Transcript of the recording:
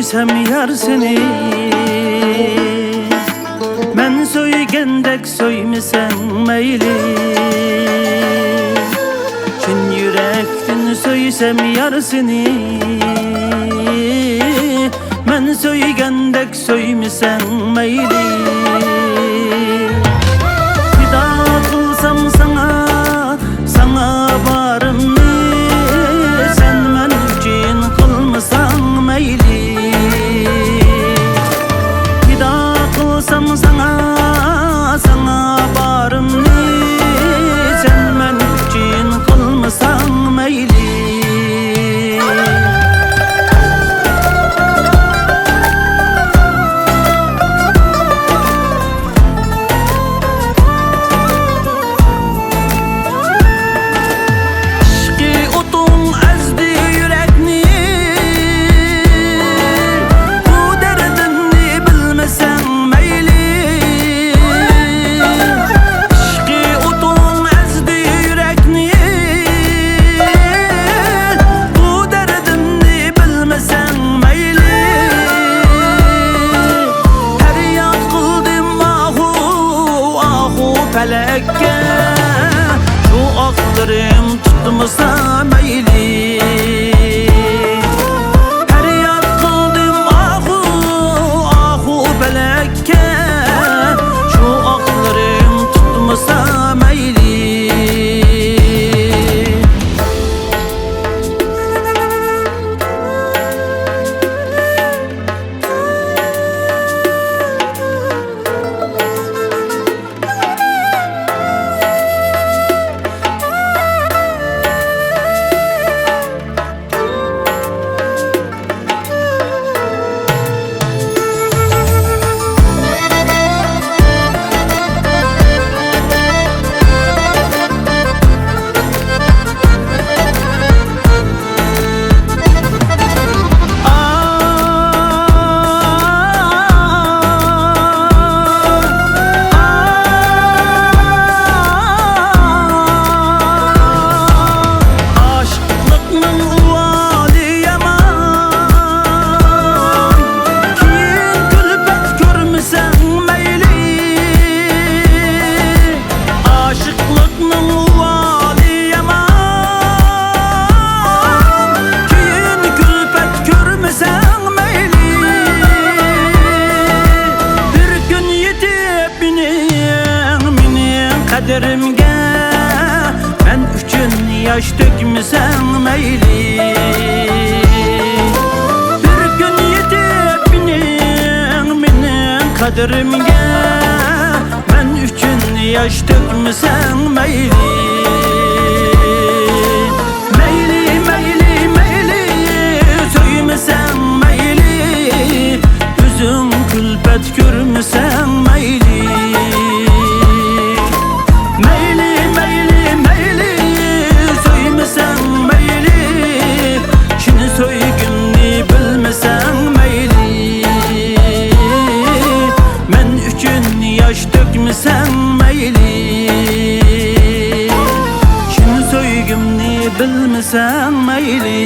söysem yar seni, men söygendek söymisem meyli. Çin yürekten söysem yar seni, men söygendek söymisem meyli. Fida kılsam sana, sana barımni, sen men üçün kılmasan meyli. Fida kılsam sana, sana barımni, sen men üçün kılmasan meyli. Felekke şu aklarım tutmasa meyli. Her yat kıldım ahu ahu felekke, şu aklarım tutmasa meyli. Kaderimge ben üçün yaş dökmesem meyli. Bir gün yetip benim kaderimge ben üçün yaş dökmesem meyli. Meyli meyli meyli söymesem meyli, yüzün külfet görmesem meyli. Yaş dökmesem meyli, şunu söygümni bilmesem meyli.